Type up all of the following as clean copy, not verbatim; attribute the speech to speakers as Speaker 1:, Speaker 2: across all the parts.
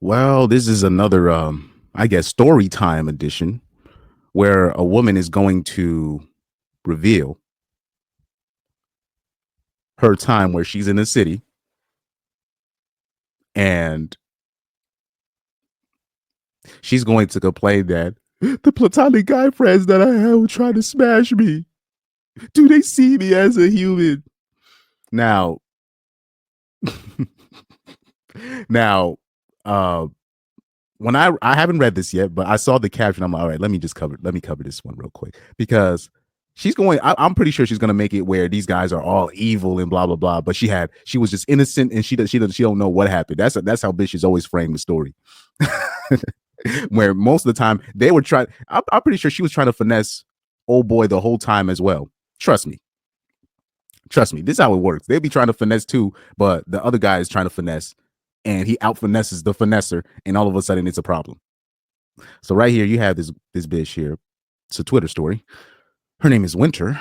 Speaker 1: Well, this is another, I guess, story time edition where a woman is going to reveal her time where she's in the city and she's going to complain that the platonic guy friends that I have will try to smash me. Do they see me as a human? Now, now, uh, when I haven't read this yet, but I saw the caption. I'm like, all right, let me cover this one real quick because I'm pretty sure she's gonna make it where these guys are all evil and blah blah blah. But she was just innocent and she don't know what happened. That's how bitches always frame the story. Where most of the time they were trying. I'm pretty sure she was trying to finesse old boy the whole time as well. Trust me. Trust me. This is how it works. They'd be trying to finesse too, but the other guy is trying to finesse and he out finesses the finesser, and all of a sudden it's a problem. So right here, you have this bitch here. It's a Twitter story. Her name is Winter.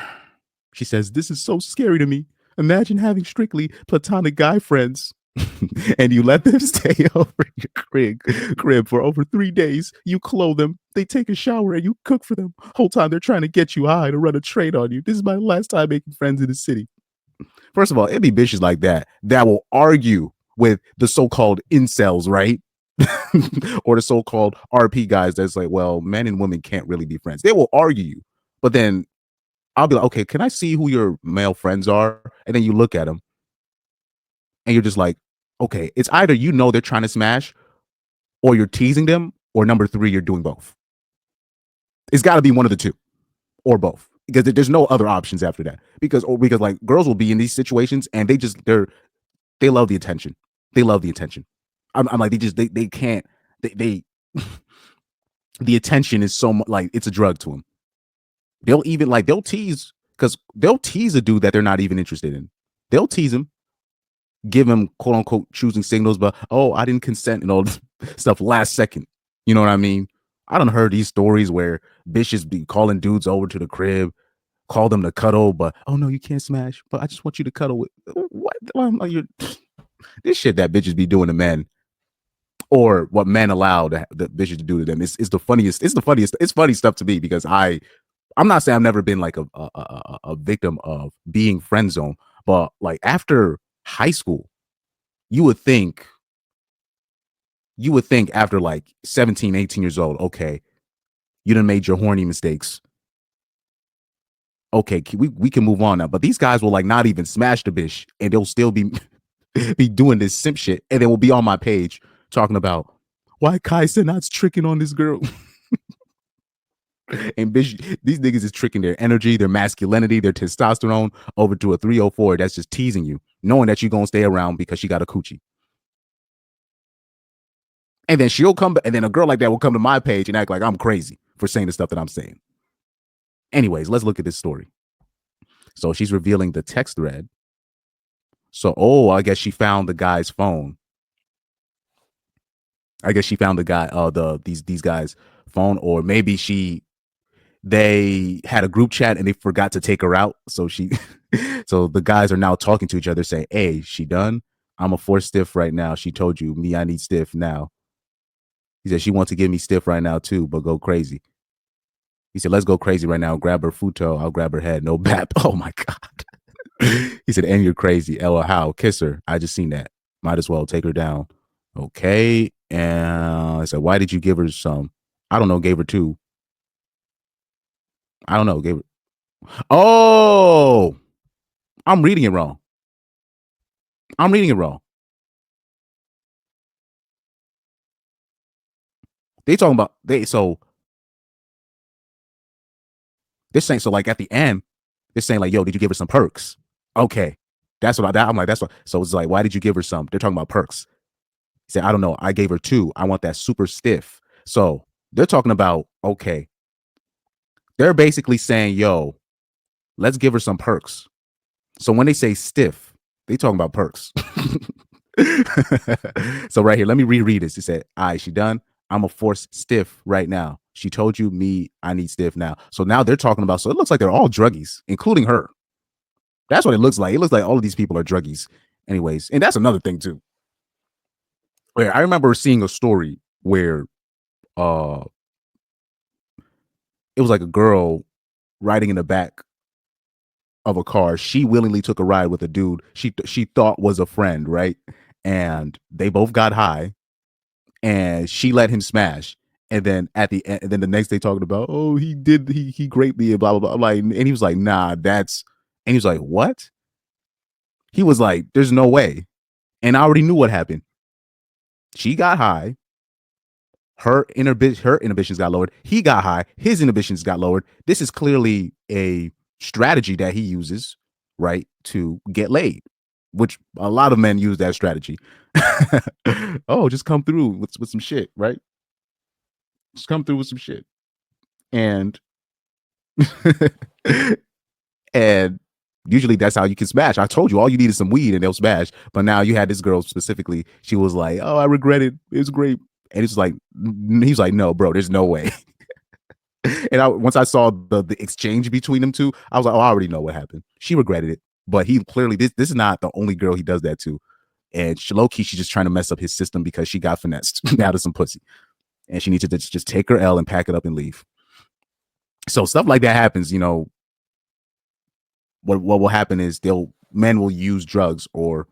Speaker 1: She says, "This is so scary to me. Imagine having strictly platonic guy friends." And you let them stay over your crib for over 3 days. You clothe them, they take a shower, and you cook for them. Whole time they're trying to get you high to run a trade on you. This is my last time making friends in the city. First of all, it'd be bitches like that will argue with the so-called incels, right? Or the so-called RP guys that's like, well, men and women can't really be friends. They will argue you, but then I'll be like, okay, can I see who your male friends are? And then you look at them and you're just like, okay, it's either you know they're trying to smash or you're teasing them, or number three, you're doing both. It's got to be one of the two or both, because there's no other options after that. Because like girls will be in these situations and they love the attention. They love the attention. I'm like, they can't, they the attention is so much, like it's a drug to them. They'll tease, because they'll tease a dude that they're not even interested in. They'll tease him, give him quote unquote choosing signals, but oh, I didn't consent and all this stuff last second. You know what I mean? I done heard these stories where bitches be calling dudes over to the crib, call them to cuddle, but oh no, you can't smash, but I just want you to cuddle with what? This shit that bitches be doing to men, or what men allow the bitches to do to them, is the funniest. It's the funniest. It's funny stuff to me, because I'm not saying I've never been like a victim of being friend zone, but like after high school, you would think after like 17, 18 years old, okay, you done made your horny mistakes. Okay, we can move on now. But these guys will like not even smash the bitch, and they'll still be be doing this simp shit, and they will be on my page talking about why Kai Senat's tricking on this girl. And bitch, these niggas is tricking their energy, their masculinity, their testosterone over to a 304 that's just teasing you, knowing that you're gonna stay around because she got a coochie. And then she'll come, and then a girl like that will come to my page and act like I'm crazy for saying the stuff that I'm saying. Anyways, let's look at this story. So she's revealing the text thread. So, I guess she found the guy's phone. I guess she found the guy, these guys' phone, or maybe they had a group chat and they forgot to take her out. So so the guys are now talking to each other saying, hey, she done? I'm a 4 stiff right now. She told you me, I need stiff now. He said she wants to give me stiff right now too, but go crazy. He said, let's go crazy right now. Grab her futo. I'll grab her head. No bap. Oh my God. He said, and you're crazy. Ella, how? Kiss her. I just seen that. Might as well take her down. Okay. And I said, why did you give her some? I don't know. Gave her 2. I don't know. Gave her. Oh, I'm reading it wrong. They talking about so they're saying, so like at the end, they're saying like, yo, did you give her some perks? Okay. That's what I'm like, that's what. So it's like, why did you give her some? They're talking about perks. He said, I don't know. I gave her 2. I want that super stiff. So they're talking about, okay. They're basically saying, yo, let's give her some perks. So when they say stiff, they talking about perks. So right here, let me reread this. He said, all right, she done? I'm a force stiff right now. She told you me, I need stiff now. So now they're talking about, so it looks like they're all druggies, including her. That's what it looks like. It looks like all of these people are druggies. Anyways, and that's another thing too. where I remember seeing a story where uh it was like a girl riding in the back of a car. She willingly took a ride with a dude she thought was a friend, right? And they both got high, and she let him smash. And then at the end, and then the next day talking about, oh, he raped me and blah blah blah. I'm like, and he was like, nah, that's, and he was like, what? He was like, there's no way. And I already knew what happened. She got high, her inhibitions got lowered. He got high, his inhibitions got lowered. This is clearly a strategy that he uses, right, to get laid, which a lot of men use that strategy. Oh, just come through with some shit, right? Just come through with some shit. And and usually that's how you can smash. I told you all you need is some weed and they'll smash. But now you had this girl specifically. She was like, "Oh, I regret it. It was great." And it's like, he's like, "No, bro, there's no way." And once I saw the exchange between them two, I was like, "Oh, I already know what happened." She regretted it, but he clearly this is not the only girl he does that to. And low key, she's just trying to mess up his system because she got finessed out of some pussy, and she needs to just take her L and pack it up and leave. So stuff like that happens. What will happen is men will use drugs or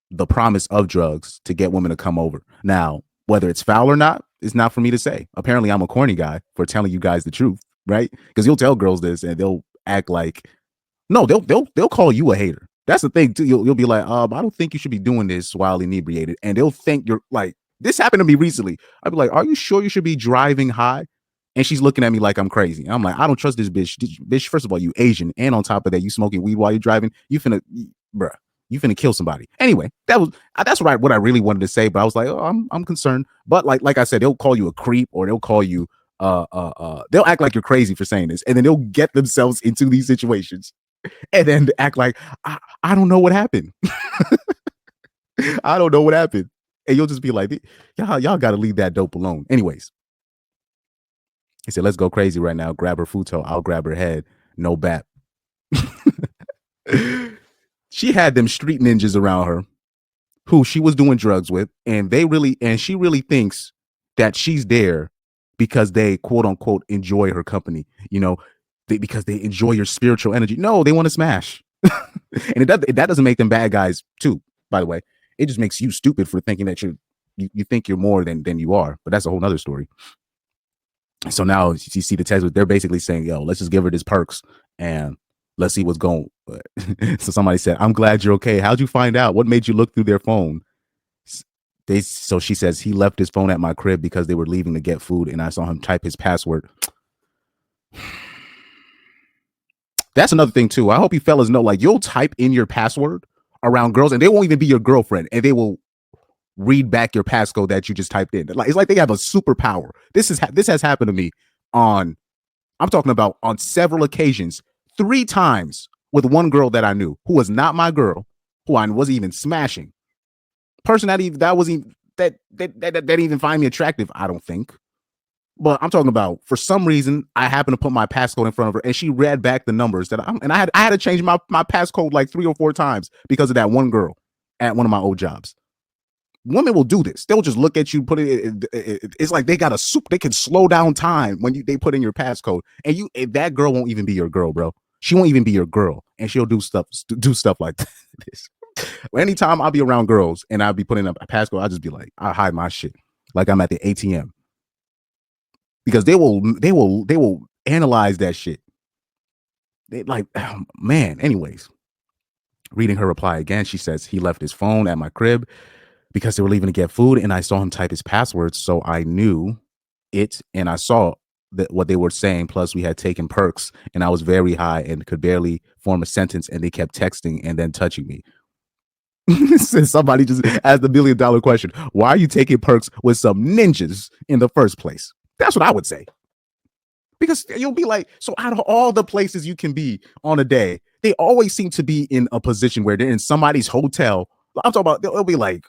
Speaker 1: the promise of drugs to get women to come over. Now, whether it's foul or not, is not for me to say. Apparently, I'm a corny guy for telling you guys the truth, right? Because you'll tell girls this and they'll act like, no, they'll call you a hater. That's the thing too. You'll be like, I don't think you should be doing this while inebriated, and they'll think you're like, this happened to me recently. I'd be like, are you sure you should be driving high? And she's looking at me like I'm crazy. And I'm like, I don't trust this bitch. Bitch, first of all, you Asian, and on top of that, you smoking weed while you're driving. Bruh, you finna kill somebody. Anyway, that's what I really wanted to say. But I was like, oh, I'm concerned. But like I said, they'll call you a creep, or they'll call you they'll act like you're crazy for saying this, and then they'll get themselves into these situations, and then act like I don't know what happened. I don't know what happened, and you'll just be like, y'all got to leave that dope alone. Anyways, he said, let's go crazy right now. Grab her futo. I'll grab her head. No bat. She had them street ninjas around her who she was doing drugs with, and she really thinks that she's there because they quote unquote enjoy her company, because they enjoy your spiritual energy. No, they want to smash. And that doesn't make them bad guys too, by the way. It just makes you stupid for thinking that you think you're more than you are. But that's a whole nother story. So now you see the text, they're basically saying, yo, let's just give her this perks and let's see what's going. So somebody said, I'm glad you're okay. How'd you find out? What made you look through their phone? So she says, he left his phone at my crib because they were leaving to get food, and I saw him type his password. That's another thing too. I hope you fellas know, like, you'll type in your password around girls and they won't even be your girlfriend, and they will read back your passcode that you just typed in. Like, it's like they have a superpower. This has happened to me I'm talking about on several occasions, 3 times with one girl that I knew who was not my girl, who I wasn't even smashing. Person that didn't even find me attractive, I don't think. But I'm talking about, for some reason, I happened to put my passcode in front of her, and she read back the numbers I had to change my passcode like 3 or 4 times because of that one girl at one of my old jobs. Women will do this. They'll just look at you, put it's like they got they can slow down time when they put in your passcode, and that girl won't even be your girl, bro. She won't even be your girl, and she'll do stuff like this. Anytime I'll be around girls and I'll be putting up a passcode, I'll just be like, I hide my shit like I'm at the ATM, because they will analyze that shit. They like, oh, man. Anyways, reading her reply again, she says, he left his phone at my crib because they were leaving to get food, and I saw him type his passwords, so I knew it, and I saw that what they were saying. Plus, we had taken perks, and I was very high and could barely form a sentence, and they kept texting and then touching me. Somebody just asked the $1 million question: why are you taking perks with some ninjas in the first place? That's what I would say. Because you'll be like, so out of all the places you can be on a day, they always seem to be in a position where they're in somebody's hotel. I'm talking about, they'll be like,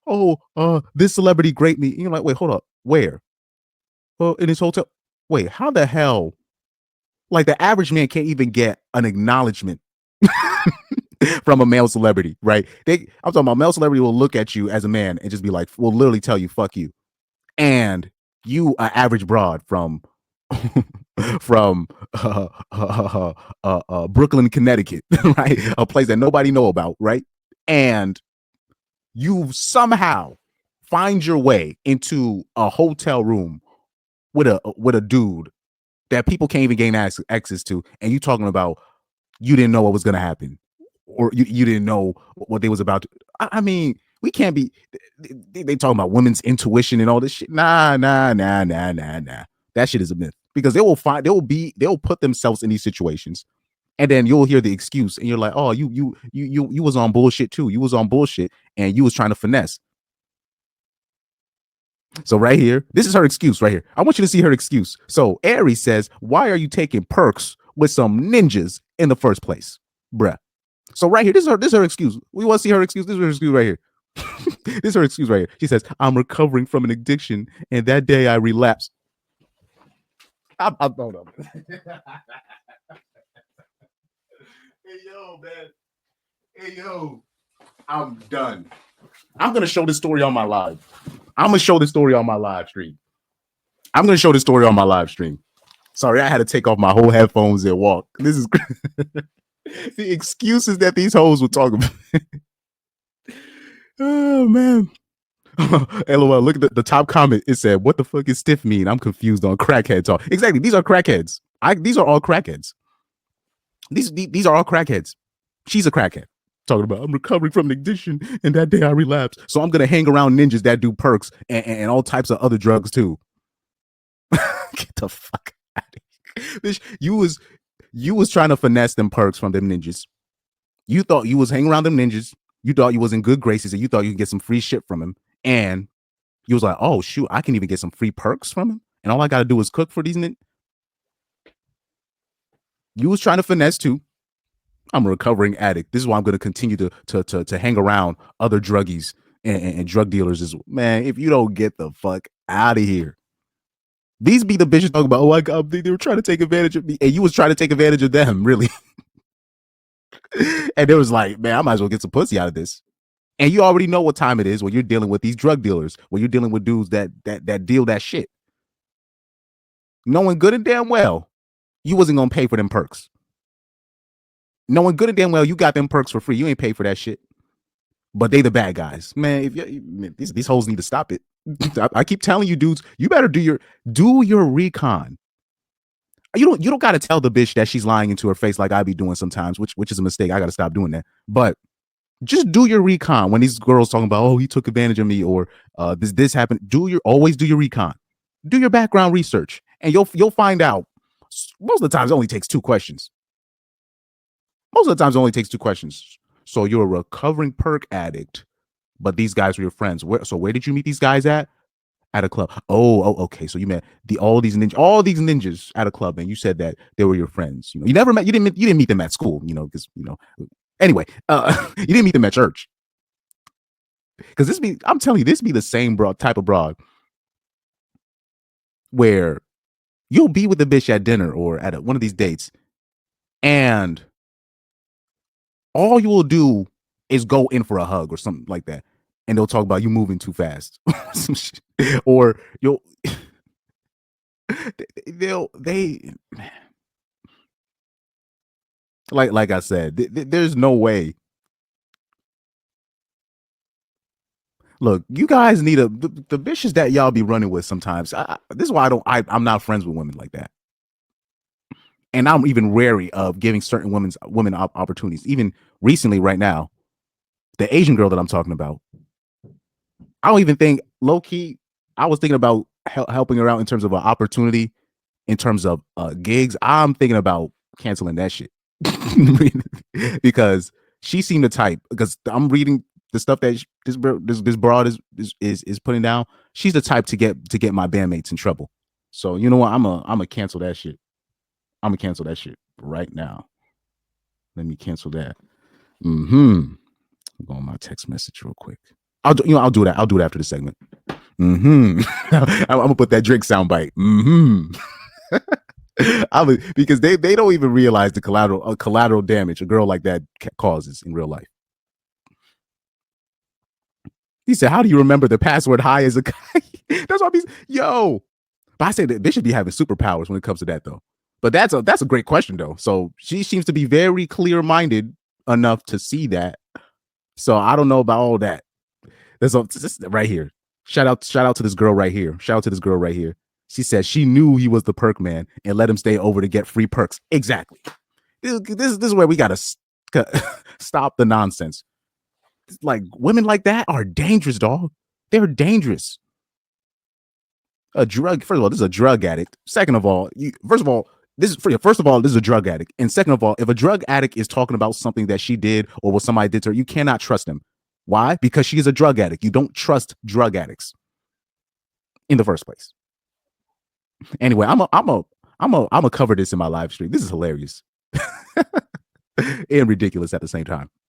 Speaker 1: oh, this celebrity great me. And you're like, wait, hold up, where? Well, in his hotel. Wait, how the hell? Like, the average man can't even get an acknowledgement from a male celebrity, right? I'm talking about male celebrity will look at you as a man and just be like, will literally tell you, fuck you. And you, an average broad from from Brooklyn, Connecticut, right? A place that nobody know about, right? And you somehow find your way into a hotel room with a dude that people can't even gain access to, and you talking about you didn't know what was going to happen, or you didn't know what they was about to. I mean, we can't be. They talking about women's intuition and all this shit. Nah. That shit is a myth because they'll put themselves in these situations, and then you'll hear the excuse, and you're like, oh, you was on bullshit too. You was on bullshit, and you was trying to finesse. So right here, this is her excuse right here. I want you to see her excuse. So Aries says, why are you taking perks with some ninjas in the first place? Bruh. So right here, this is her excuse. We want to see her excuse. This is her excuse right here. This is her excuse right here. She says, I'm recovering from an addiction, and that day I relapsed. I'm hold on. Hey, yo, man. Hey, yo. I'm done. I'm going to show this story on my live. I'm going to show this story on my live stream. Sorry, I had to take off my whole headphones and walk. This is the excuses that these hoes would talk about. Oh, man. LOL, look at the top comment. It said, what the fuck is stiff mean? I'm confused on crackhead talk. Exactly. These are crackheads. These are all crackheads. These are all crackheads. She's a crackhead. Talking about, I'm recovering from an addiction, and that day I relapsed. So I'm going to hang around ninjas that do perks and all types of other drugs too. Get the fuck out of here. Bitch, you was trying to finesse them perks from them ninjas. You thought you was hanging around them ninjas. You thought you was in good graces, and you thought you could get some free shit from him. And you was like, oh, shoot, I can even get some free perks from him. And all I got to do is cook for these ninjas. You was trying to finesse too. I'm a recovering addict. This is why I'm going to continue to hang around other druggies and drug dealers. Man, if you don't get the fuck out of here. These be the bitches talking about, oh, my God, they were trying to take advantage of me. And you was trying to take advantage of them, really. And it was like, man, I might as well get some pussy out of this. And you already know what time it is when you're dealing with these drug dealers, when you're dealing with dudes that deal that shit. Knowing good and damn well you wasn't going to pay for them perks. Knowing good and damn well you got them perks for free. You ain't paid for that shit. But they the bad guys. Man, if these hoes need to stop it. I keep telling you, dudes, you better do your recon. You don't got to tell the bitch that she's lying into her face like I be doing sometimes, which is a mistake. I got to stop doing that. But just do your recon when these girls talking about, oh, he took advantage of me, or this happened. Always do your recon. Do your background research, and you'll find out. Most of the times, it only takes two questions. So you're a recovering perk addict, but these guys were your friends. Where did you meet these guys at? At a club. Oh, okay. So you met all these ninjas at a club, and you said that they were your friends. You didn't meet them at school. Because anyway, you didn't meet them at church. Because I'm telling you, this be the same type of broad where you'll be with a bitch at dinner or at one of these dates, and all you will do is go in for a hug or something like that, and they'll talk about you moving too fast, or you'll they like I said, there's no way. Look, you guys need the bitches that y'all be running with sometimes. This is why I'm not friends with women like that. And I'm even wary of giving certain women opportunities. Even recently, right now, the Asian girl that I'm talking about, I don't even think low key. I was thinking about helping her out in terms of an opportunity, in terms of gigs. I'm thinking about canceling that shit because she seemed the type. Because I'm reading the stuff that this broad is putting down. She's the type to get my bandmates in trouble. So you know what? I'm a cancel that shit. I'm gonna cancel that shit right now. Let me cancel that. I'm going my text message real quick. I'll do that. I'll do it after the segment. I'm gonna put that Drake soundbite. Because they don't even realize the collateral damage a girl like that causes in real life. He said, "How do you remember the password high as a guy?" That's what I'm yo. But I say that they should be having superpowers when it comes to that though. But that's a great question though. So she seems to be very clear minded enough to see that. So I don't know about all that. There's this right here. Shout out to this girl right here. Shout out to this girl right here. She said she knew he was the perk man and let him stay over to get free perks. Exactly. This is where we gotta stop the nonsense. Like women like that are dangerous, dog. They're dangerous. A drug. First of all, this is a drug addict. Second of all, this is a drug addict. And second of all, if a drug addict is talking about something that she did or what somebody did to her, you cannot trust him. Why? Because she is a drug addict. You don't trust drug addicts in the first place. Anyway, I'm a cover this in my live stream. This is hilarious and ridiculous at the same time.